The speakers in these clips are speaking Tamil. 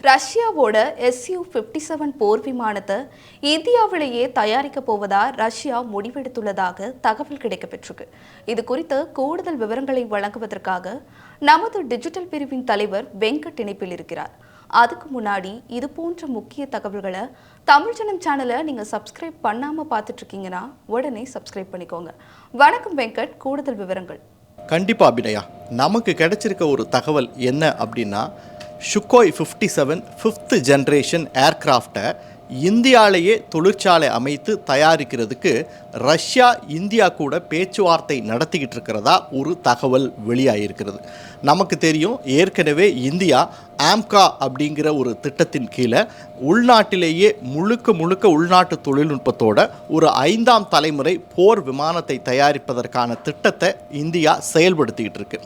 ரஷ்யாவோட Su-57 போர் விமானத்தை இந்தியாவிலேயே தயாரிக்க போவதா ரஷ்யா முடிவெடுத்துள்ளதாக தகவல் கிடைக்கப்பெற்றிருக்கு. இது குறித்து கூடுதல் விவரங்களை வழங்குவதற்காக நமது டிஜிட்டல் பிரிவின் தலைவர் வெங்கட் இணைப்பில் இருக்கிறார். அதுக்கு முன்னாடி இது போன்ற முக்கிய தகவல்களை தமிழ் ஜனம் சேனலை நீங்க சப்ஸ்கிரைப் பண்ணாம பார்த்துட்டு இருக்கீங்கன்னா உடனே சப்ஸ்கிரைப் பண்ணிக்கோங்க. வணக்கம் வெங்கட், கூடுதல் விவரங்கள். கண்டிப்பா அபிநயா, நமக்கு கிடைச்சிருக்க ஒரு தகவல் என்ன அப்படின்னா, சுக்கோய் 57 5th ஜென்ரேஷன் ஏர்கிராஃப்டை இந்தியாவிலேயே தொழிற்சாலை அமைத்து தயாரிக்கிறதுக்கு ரஷ்யா இந்தியா கூட பேச்சுவார்த்தை நடத்திக்கிட்டு இருக்கிறதா ஒரு தகவல் வெளியாகிருக்கிறது. நமக்கு தெரியும், ஏற்கனவே இந்தியா ஆம்கா அப்படிங்கிற ஒரு திட்டத்தின் கீழே உள்நாட்டிலேயே முழுக்க உள்நாட்டு தொழில்நுட்பத்தோட ஒரு 5ஆம் தலைமுறை போர் விமானத்தை தயாரிப்பதற்கான திட்டத்தை இந்தியா செயல்படுத்திக்கிட்டு இருக்கு.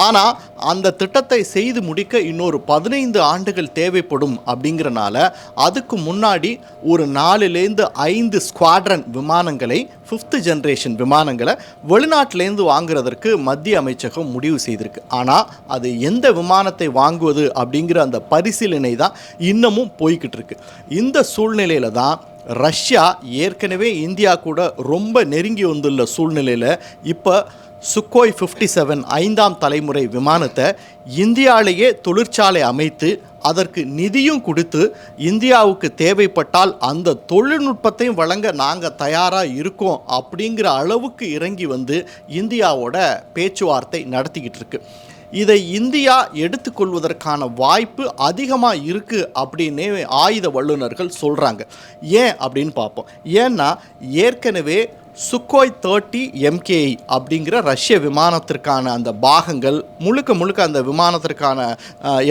ஆனால் அந்த திட்டத்தை செய்து முடிக்க இன்னொரு 15 ஆண்டுகள் தேவைப்படும் அப்படிங்கிறனால அதுக்கு முன்னாடி ஒரு 4லேருந்து 5 ஸ்குவாட்ரன் விமானங்களை 5th ஜென்ரேஷன் விமானங்களை வெளிநாட்டிலேருந்து வாங்குறதற்கு மத்திய அமைச்சகம் முடிவு செய்திருக்கு. ஆனால் அது எந்த விமானத்தை வாங்குவது அப்படிங்கிற அந்த பரிசீலனை தான் இன்னமும் போய்கிட்டு இருக்கு. இந்த சூழ்நிலையில தான் ரஷ்யா ஏற்கனவே இந்தியா கூட ரொம்ப நெருங்கி வந்துள்ள சூழ்நிலையில் இப்போ சுக்கோய் 57 5ஆம் தலைமுறை விமானத்தை இந்தியாவிலேயே தொழிற்சாலை அமைத்து அதற்கு நிதியும் கொடுத்து இந்தியாவுக்கு தேவைப்பட்டால் அந்த தொழில்நுட்பத்தையும் வழங்க நாங்கள் தயாராக இருக்கோம் அப்படிங்கிற அளவுக்கு இறங்கி வந்து இந்தியாவோட பேச்சுவார்த்தை நடத்திக்கிட்டு இருக்கு. இதை இந்தியா எடுத்துக்கொள்வதற்கான வாய்ப்பு அதிகமாக இருக்குது அப்படின்னு ஆயுத வல்லுநர்கள் சொல்கிறாங்க. ஏன் அப்படின்னு பார்ப்போம். ஏன்னா ஏற்கனவே சுக்கோய் 30 MKI அப்படிங்கிற ரஷ்ய விமானத்திற்கான அந்த பாகங்கள் முழுக்க அந்த விமானத்திற்கான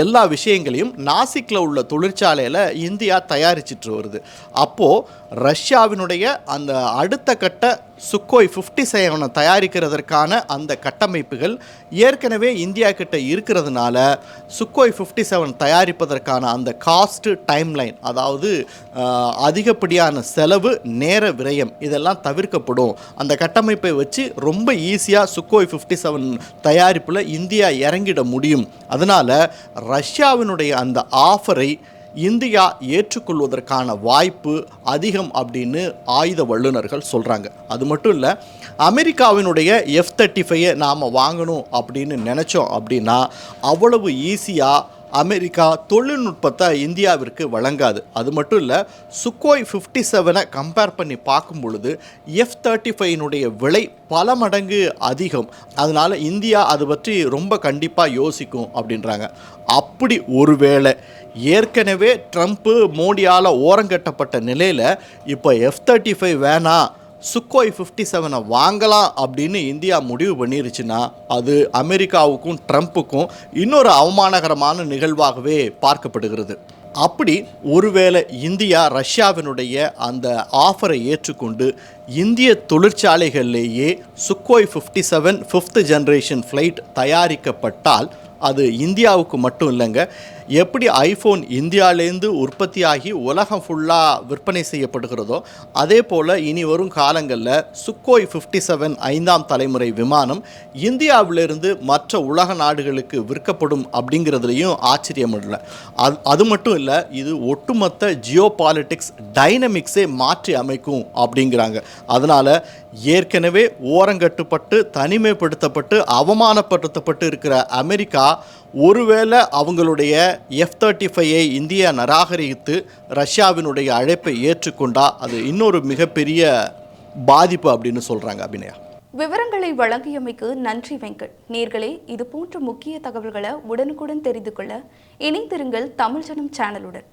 எல்லா விஷயங்களையும் நாசிக்கில் உள்ள தொழிற்சாலையில் இந்தியா தயாரிச்சிட்டு வருது. அப்போது ரஷ்யாவினுடைய அந்த அடுத்த கட்ட சுக்கோய் 57 தயாரிக்கிறதற்கான அந்த கட்டமைப்புகள் ஏற்கனவே இந்தியா கிட்ட இருக்கிறதுனால சுக்கோய் 57 தயாரிப்பதற்கான அந்த காஸ்ட் டைம்லைன், அதாவது அதிகப்படியான செலவு, நேர விரயம் இதெல்லாம் தவிர்க்கப்படும். அந்த கட்டமைப்பை வச்சு ரொம்ப ஈஸியாக சுக்கோய் 57 தயாரிப்பில் இந்தியா இறங்கிட முடியும். அதனால் ரஷ்யாவினுடைய அந்த ஆஃபரை இந்தியா ஏற்றுக்கொள்வதற்கான வாய்ப்பு அதிகம் அப்படின்னு ஆயுத வல்லுநர்கள் சொல்கிறாங்க. அது மட்டும் இல்லை, அமெரிக்காவினுடைய F-35 நாம் வாங்கணும் அப்படின்னு நினச்சோம் அப்படின்னா அவ்வளவு ஈஸியாக அமெரிக்கா தொழில்நுட்பத்தை இந்தியாவிற்கு வழங்காது. அது மட்டும் இல்லை, சுக்கோய் 57 கம்பேர் பண்ணி பார்க்கும் பொழுது F-35 விலை பல மடங்கு அதிகம். அதனால் இந்தியா அது பற்றி ரொம்ப கண்டிப்பாக யோசிக்கும் அப்படின்றாங்க. அப்படி ஒருவேளை ஏற்கனவே ட்ரம்ப்பு மோடியால் ஓரங்கட்டப்பட்ட நிலையில் இப்போ F-35 வேணாம், சுக்கோய் 57 வாங்கலாம் அப்படின்னு இந்தியா முடிவு பண்ணிருச்சுன்னா அது அமெரிக்காவுக்கும் ட்ரம்ப்புக்கும் இன்னொரு அவமானகரமான நிகழ்வாகவே பார்க்கப்படுகிறது. அப்படி ஒருவேளை இந்தியா ரஷ்யாவினுடைய அந்த ஆஃபரை ஏற்றுக்கொண்டு இந்திய தொழிற்சாலைகளிலேயே சுக்கோய் 57 5th ஜென்ரேஷன் ஃப்ளைட் தயாரிக்கப்பட்டால் அது இந்தியாவுக்கு மட்டும் இல்லைங்க, எப்படி ஐஃபோன் இந்தியாவிலேருந்து உற்பத்தியாகி உலகம் ஃபுல்லாக விற்பனை செய்யப்படுகிறதோ அதே போல் இனி வரும் காலங்களில் சுக்கோய் 57 5ஆம் தலைமுறை விமானம் இந்தியாவிலிருந்து மற்ற உலக நாடுகளுக்கு விற்கப்படும் அப்படிங்கிறதுலையும் ஆச்சரியம் இல்லை. அது மட்டும் இல்லை, இது ஒட்டுமொத்த ஜியோ பாலிட்டிக்ஸ் டைனமிக்ஸே மாற்றி அமைக்கும் அப்படிங்கிறாங்க. அதனால் ஏற்கனவே ஓரங்கட்டுப்பட்டு தனிமைப்படுத்தப்பட்டு அவமானப்படுத்தப்பட்டு இருக்கிற அமெரிக்கா ஒருவேளை அவங்களுடைய F-35 இந்தியா நிராகரித்து ரஷ்யாவினுடைய அழைப்பை ஏற்றுக்கொண்டா அது இன்னொரு மிகப்பெரிய பாதிப்பு அப்படின்னு சொல்கிறாங்க. அபிநயா, விவரங்களை வழங்கியமைக்கு நன்றி வெங்கட். நேர்களே, இது போன்ற முக்கிய தகவல்களை உடனுக்குடன் தெரிந்து கொள்ள இணைந்திருங்கள் தமிழ் ஜனம் சேனலுடன்.